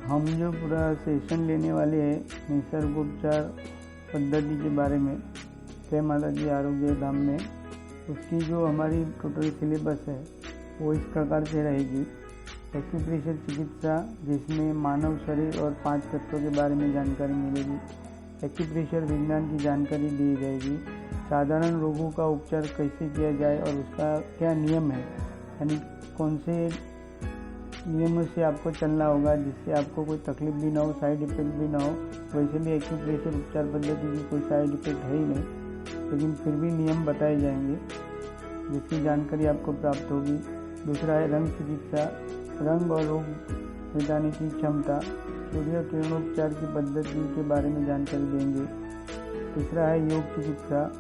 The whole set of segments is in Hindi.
हम जो पूरा सेशन लेने वाले हैं निसर्गोपचार पद्धति के बारे में जय माता जी आरोग्य धाम में, उसकी जो हमारी टोटल सिलेबस है वो इस प्रकार से रहेगी। एक्यूप्रेशर चिकित्सा, जिसमें मानव शरीर और 5 तत्वों के बारे में जानकारी मिलेगी। एक्यूप्रेशर विज्ञान की जानकारी दी जाएगी। साधारण रोगों का उपचार कैसे किया जाए और उसका क्या नियम है, यानी कौन से नियमों से आपको चलना होगा जिससे आपको कोई तकलीफ भी ना हो, साइड इफ़ेक्ट भी ना हो। वैसे भी एक्यूप्रेशर उपचार पद्धति की कोई साइड इफ़ेक्ट है ही नहीं, लेकिन फिर भी नियम बताए जाएंगे जिसकी जानकारी आपको प्राप्त होगी। दूसरा है रंग चिकित्सा, रंग और रोग मिटाने की क्षमता। सूर्य किरणोपचार की पद्धति के बारे में जानकारी देंगे। तीसरा है योग चिकित्सा,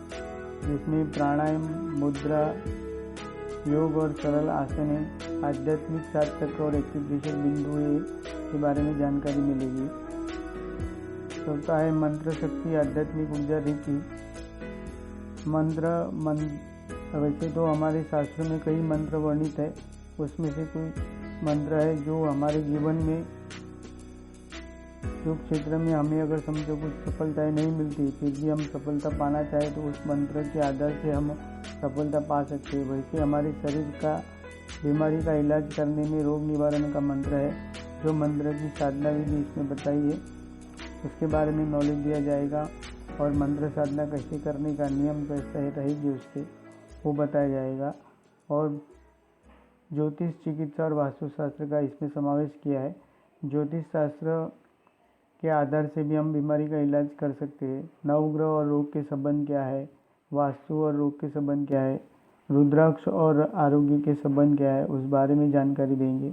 जिसमें प्राणायाम, मुद्रा, योग और सरल आसन, आध्यात्मिक 7 तत्व और एक्यूप्रेशर बिंदु के बारे में जानकारी मिलेगी। चौथा है मंत्र शक्ति, आध्यात्मिक ऊर्जा रीति। वैसे तो हमारे शास्त्रों में कई मंत्र वर्णित है, उसमें से कोई मंत्र है जो हमारे जीवन में जो क्षेत्र में हमें अगर समझो कुछ सफलताएं नहीं मिलती, फिर भी हम सफलता पाना चाहें तो उस मंत्र के आधार से हम सफलता पा सकते हैं। वैसे हमारे शरीर का बीमारी का इलाज करने में रोग निवारण का मंत्र है, जो मंत्र की साधना विधि इसमें बताई है उसके बारे में नॉलेज दिया जाएगा, और मंत्र साधना कैसे करने का नियम कैसे रहेगी उसके वो बताया जाएगा। और ज्योतिष चिकित्सा और वास्तुशास्त्र का इसमें समावेश किया है। ज्योतिष शास्त्र के आधार से भी हम बीमारी का इलाज कर सकते हैं। नवग्रह और रोग के संबंध क्या है, वास्तु और रोग के संबंध क्या है, रुद्राक्ष और आरोग्य के संबंध क्या है, उस बारे में जानकारी देंगे।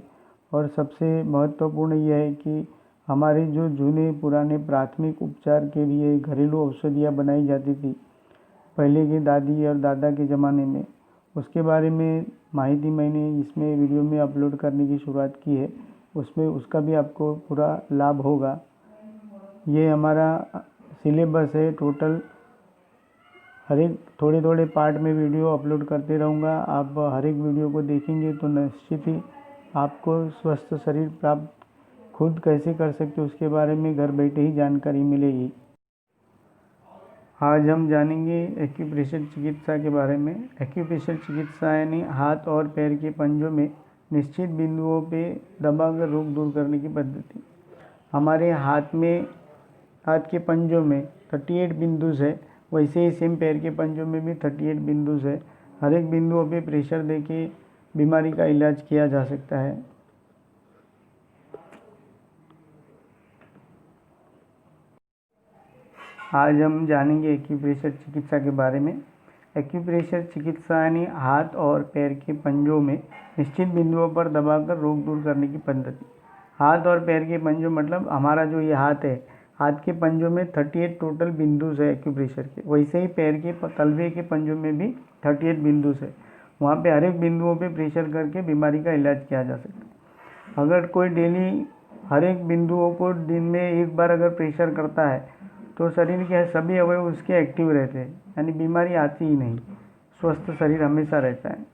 और सबसे महत्वपूर्ण यह है कि हमारे जो जूने पुराने प्राथमिक उपचार के लिए घरेलू औषधियाँ बनाई जाती थी पहले के दादी और दादा के ज़माने में, उसके बारे में माहिती मैंने इसमें वीडियो में अपलोड करने की शुरुआत की है। उसमें उसका भी आपको पूरा लाभ होगा। ये हमारा सिलेबस है टोटल। हर एक थोड़े थोड़े पार्ट में वीडियो अपलोड करते रहूँगा। आप हर एक वीडियो को देखेंगे तो निश्चित ही आपको स्वस्थ शरीर प्राप्त खुद कैसे कर सकते उसके बारे में घर बैठे ही जानकारी मिलेगी। आज हम जानेंगे एक्यूप्रेशर चिकित्सा के बारे में। एक्यूप्रेशर चिकित्सा यानी हाथ और पैर के पंजों में निश्चित बिंदुओं पे दबाकर रोग दूर करने की पद्धति। हमारे हाथ के पंजों में 38 बिंदुज है, वैसे ही सेम पैर के पंजों में भी 38 बिंदुज है। हर एक बिंदुओं पे प्रेशर देके बीमारी का इलाज किया जा सकता है। आज हम जानेंगे एक्यूप्रेशर चिकित्सा के बारे में। एक्यूप्रेशर चिकित्सा यानी हाथ और पैर के पंजों में निश्चित बिंदुओं पर दबाकर रोग दूर करने की पद्धति। हाथ और पैर के पंजों मतलब हमारा जो ये हाथ है, हाथ के पंजों में 38 टोटल बिंदुज है एक्यूप्रेशर के। वैसे ही पैर के तलवे के पंजों में भी 38 बिंदुज है। वहाँ पे हर एक बिंदुओं पे प्रेशर करके बीमारी का इलाज किया जा सकता है। अगर कोई डेली हर एक बिंदुओं को दिन में एक बार अगर प्रेशर करता है तो शरीर के सभी अवयव उसके एक्टिव रहते हैं, यानी बीमारी आती ही नहीं, स्वस्थ शरीर हमेशा रहता है।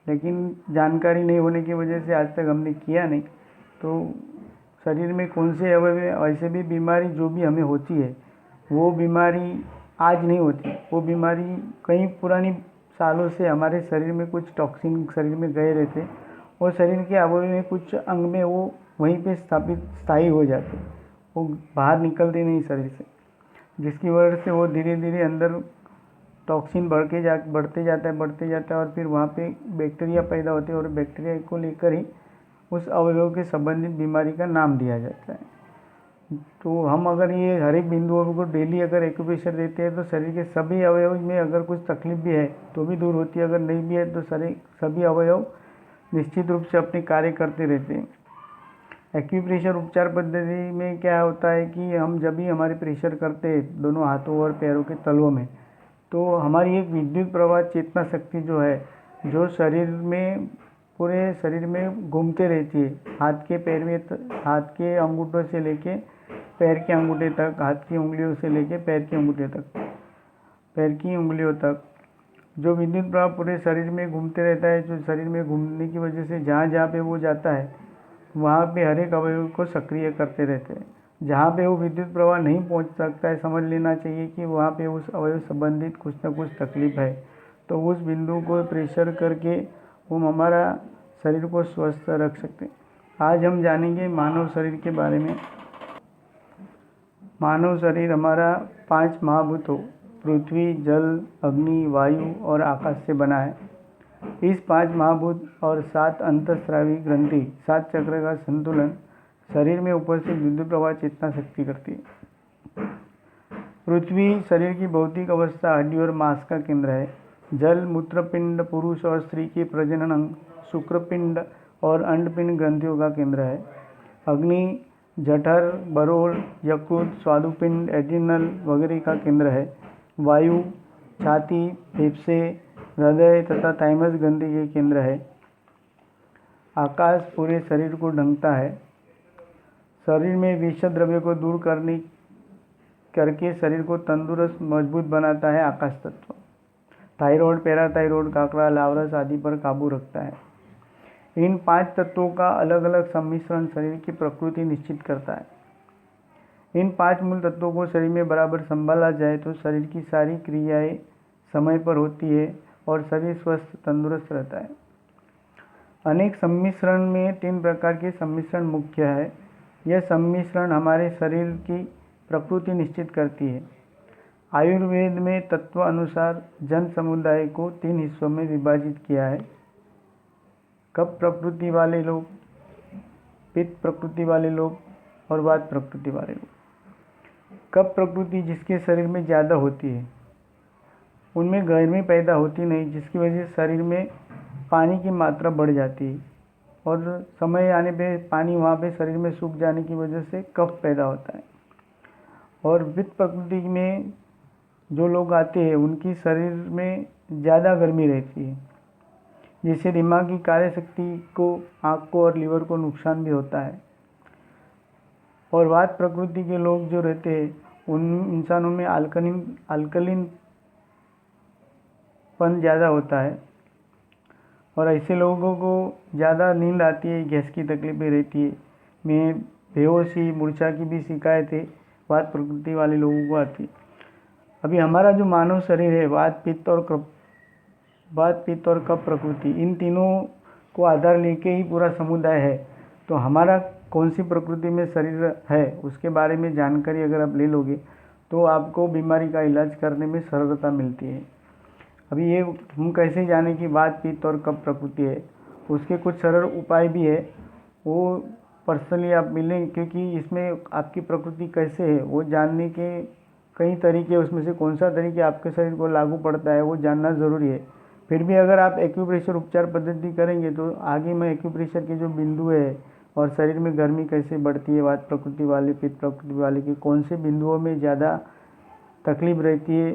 लेकिन जानकारी नहीं होने की वजह से आज तक हमने किया नहीं, तो शरीर में कौन से अवयव है, वैसे भी बीमारी जो भी हमें होती है वो बीमारी आज नहीं होती, वो बीमारी कई पुरानी सालों से हमारे शरीर में कुछ टॉक्सिन शरीर में गए रहते और शरीर के अवयव में कुछ अंग में वो वहीं पे स्थायी हो जाते, वो बाहर निकलते नहीं शरीर से, जिसकी वजह से वो धीरे धीरे अंदर टॉक्सिन बढ़ते जाता है और फिर वहाँ पे बैक्टीरिया पैदा होते हैं और बैक्टीरिया को लेकर ही उस अवयव के संबंधित बीमारी का नाम दिया जाता है। तो हम अगर ये हर एक बिंदुओं को डेली अगर एक्यूप्रेशर देते हैं तो शरीर के सभी अवयव में अगर कुछ तकलीफ भी है तो भी दूर होती है, अगर नहीं भी है तो सभी अवयव निश्चित रूप से अपने कार्य करते रहते हैं। एक्यूप्रेशर उपचार पद्धति में क्या होता है कि हम जब भी हमारे प्रेशर करते हैं दोनों हाथों और पैरों के तलवों में, तो हमारी एक विद्युत प्रवाह चेतना शक्ति जो है, जो शरीर में पूरे शरीर में घूमते रहती है। हाथ के अंगूठों से लेके पैर के अंगूठे तक, हाथ की उंगलियों से लेके पैर की उंगलियों तक जो विद्युत प्रवाह पूरे शरीर में घूमते रहता है, जो शरीर में घूमने की वजह से जहाँ जहाँ पे वो जाता है वहाँ पे हर एक अवयव को सक्रिय करते रहते हैं। जहाँ पे वो विद्युत प्रवाह नहीं पहुँच सकता है, समझ लेना चाहिए कि वहाँ पे उस अवयव संबंधित कुछ ना कुछ तकलीफ है। तो उस बिंदु को प्रेशर करके हम हमारा शरीर को स्वस्थ रख सकते हैं। आज हम जानेंगे मानव शरीर के बारे में। मानव शरीर हमारा 5 महाभूतों पृथ्वी, जल, अग्नि, वायु और आकाश से बना है। इस 5 महाभूत और 7 अंतःस्रावी ग्रंथि, 7 चक्र का संतुलन शरीर में उपस्थित विद्युत प्रवाह चेतना शक्ति करती है। पृथ्वी शरीर की भौतिक अवस्था, हड्डी और मांस का केंद्र है। जल मूत्रपिंड, पुरुष और स्त्री के प्रजनन अंग, शुक्रपिंड और अंडपिंड ग्रंथियों का केंद्र है। अग्नि जठर, बरोल, यकृत, स्वादुपिंड, एड्रिनल वगैरह का केंद्र है। वायु छाती, फेफड़े, हृदय तथा थाइमस ग्रंथि के केंद्र है। आकाश पूरे शरीर को ढकता है। शरीर में विषद द्रव्य को दूर करके शरीर को तंदुरुस्त मजबूत बनाता है आकाश तत्व। थायराइड, पैराथायराइड, काकड़ा, लावरस आदि पर काबू रखता है। इन 5 तत्वों का अलग अलग सम्मिश्रण शरीर की प्रकृति निश्चित करता है। इन 5 मूल तत्वों को शरीर में बराबर संभाला जाए तो शरीर की सारी क्रियाएं समय पर होती है और शरीर स्वस्थ तंदुरुस्त रहता है। अनेक सम्मिश्रण में 3 प्रकार के सम्मिश्रण मुख्य है। यह सम्मिश्रण हमारे शरीर की प्रकृति निश्चित करती है। आयुर्वेद में तत्व अनुसार जन समुदाय को 3 हिस्सों में विभाजित किया है। कफ प्रकृति वाले लोग, पित्त प्रकृति वाले लोग और वात प्रकृति वाले लोग। कफ प्रकृति जिसके शरीर में ज़्यादा होती है, उनमें गर्मी पैदा होती नहीं, जिसकी वजह से शरीर में पानी की मात्रा बढ़ जाती है और समय आने पे पानी वहाँ पे शरीर में सूख जाने की वजह से कफ पैदा होता है। और पित्त प्रकृति में जो लोग आते हैं उनकी शरीर में ज़्यादा गर्मी रहती है, जिससे दिमाग की कार्य शक्ति को, आँख को और लीवर को नुकसान भी होता है। और वात प्रकृति के लोग जो रहते हैं उन इंसानों में अल्कलीन पन ज़्यादा होता है और ऐसे लोगों को ज़्यादा नींद आती है, गैस की तकलीफें रहती है, में बेहोशी, मूर्छा की भी शिकायतें वात प्रकृति वाले लोगों को आती है। अभी हमारा जो मानव शरीर है, वात, पित्त और कफ प्रकृति, इन तीनों को आधार लेके ही पूरा समुदाय है। तो हमारा कौन सी प्रकृति में शरीर है उसके बारे में जानकारी अगर आप ले लोगे तो आपको बीमारी का इलाज करने में सरलता मिलती है। अभी ये हम कैसे जाने कि वात, पित्त और कफ प्रकृति है, उसके कुछ सरल उपाय भी है। वो पर्सनली आप मिलें, क्योंकि इसमें आपकी प्रकृति कैसे है वो जानने के कई तरीके, उसमें से कौन सा तरीके आपके शरीर को लागू पड़ता है वो जानना ज़रूरी है। फिर भी अगर आप एक्यूप्रेशर उपचार पद्धति करेंगे तो आगे मैं एक्यूप्रेशर के जो बिंदु है और शरीर में गर्मी कैसे बढ़ती है, वात प्रकृति वाले, पित्त प्रकृति वाले की कौन से बिंदुओं में ज़्यादा तकलीफ रहती है,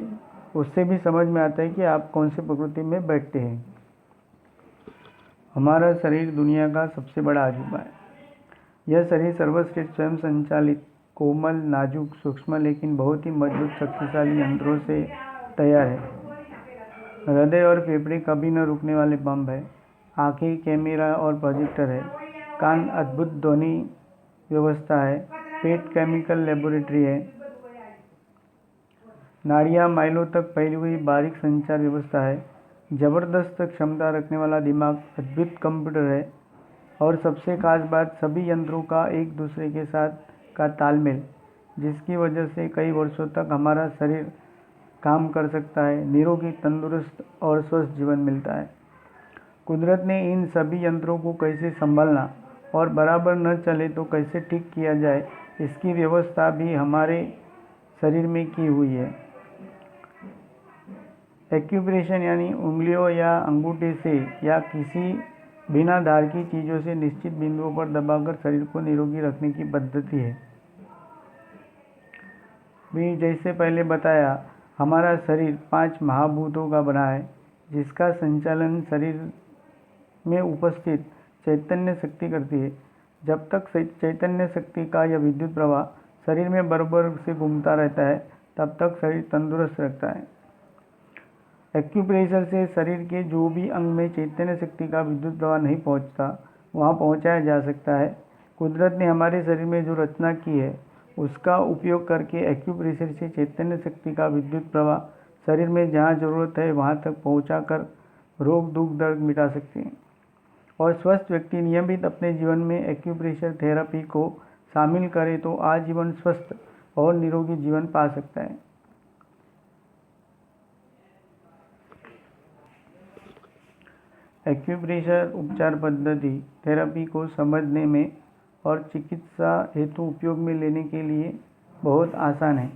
उससे भी समझ में आता है कि आप कौन से प्रकृति में बैठते हैं। हमारा शरीर दुनिया का सबसे बड़ा अजूबा है। यह शरीर सर्वश्रेष्ठ स्वयं संचालित, कोमल, नाजुक, सूक्ष्म लेकिन बहुत ही मजबूत शक्तिशाली यंत्रों से तैयार है। हृदय और फेफड़े कभी न रुकने वाले बम है। आँखें कैमरा और प्रोजेक्टर है। कान अद्भुत ध्वनि व्यवस्था है। पेट केमिकल लेबोरेटरी है। नाड़ियाँ माइलों तक फैली हुई बारीक संचार व्यवस्था है। ज़बरदस्त क्षमता रखने वाला दिमाग अद्भुत कंप्यूटर है। और सबसे खास बात, सभी यंत्रों का एक दूसरे के साथ का तालमेल, जिसकी वजह से कई वर्षों तक हमारा शरीर काम कर सकता है, निरोगी, तंदुरुस्त और स्वस्थ जीवन मिलता है। कुदरत ने इन सभी यंत्रों को कैसे संभालना और बराबर न चले तो कैसे ठीक किया जाए, इसकी व्यवस्था भी हमारे शरीर में की हुई है। एक्यूप्रेशर यानी उंगलियों या अंगूठे से या किसी बिना धार की चीज़ों से निश्चित बिंदुओं पर दबाकर शरीर को निरोगी रखने की पद्धति है। भी जैसे पहले बताया, हमारा शरीर 5 महाभूतों का बना है, जिसका संचालन शरीर में उपस्थित चैतन्य शक्ति करती है। जब तक चैतन्य शक्ति का यह विद्युत प्रवाह शरीर में बराबर से घूमता रहता है, तब तक शरीर तंदुरुस्त रहता है। एक्यूप्रेशर से शरीर के जो भी अंग में चैतन्य शक्ति का विद्युत प्रवाह नहीं पहुंचता, वहां पहुंचाया जा सकता है। कुदरत ने हमारे शरीर में जो रचना की है उसका उपयोग करके एक्यूप्रेशर से चैतन्य शक्ति का विद्युत प्रवाह शरीर में जहाँ ज़रूरत है वहाँ तक पहुँचाकर रोग दुख दर्द मिटा सकते हैं। और स्वस्थ व्यक्ति नियमित अपने जीवन में एक्यूप्रेशर थेरेपी को शामिल करे तो आजीवन स्वस्थ और निरोगी जीवन पा सकता है। एक्यूप्रेशर उपचार पद्धति थेरेपी को समझने में और चिकित्सा हेतु उपयोग में लेने के लिए बहुत आसान है।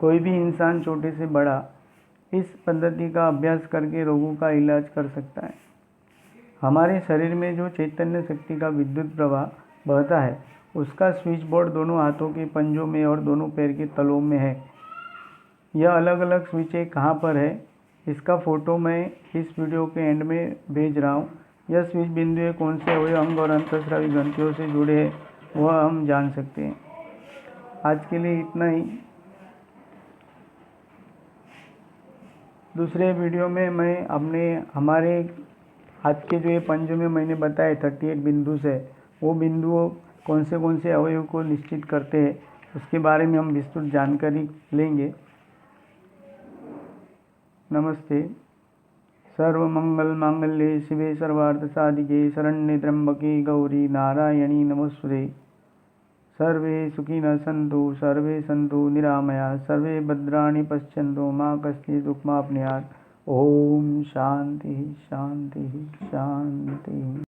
कोई भी इंसान छोटे से बड़ा इस पद्धति का अभ्यास करके रोगों का इलाज कर सकता है। हमारे शरीर में जो चैतन्य शक्ति का विद्युत प्रवाह बहता है उसका स्विच बोर्ड दोनों हाथों के पंजों में और दोनों पैर के तलों में है। यह अलग अलग स्विचें कहाँ पर है इसका फोटो मैं इस वीडियो के एंड में भेज रहा हूँ। यह स्विच बिंदु कौन से अवयव अंग और अंतःस्रावी ग्रंथियों से जुड़े हैं वह हम जान सकते हैं। आज के लिए इतना ही। दूसरे वीडियो में मैं हमारे हाथ के जो ये पंजों में मैंने बताए 38 बिंदु से वो बिंदुओं कौन से अवयव को निश्चित करते हैं उसके बारे में हम विस्तृत जानकारी लेंगे। नमस्ते। सर्वमंगल मांगल्ये शिवे सर्वार्थ साधिके शरण्ये त्र्यंबके गौरी नारायणी नमोस्तुते। सर्वे सुखिनः सन्तु सर्वे सन्तु निरामया सर्वे भद्राणि पश्यन्तु मा कश्चित् दुःखमाप्नुयात्। ओम शांति शांति शांति।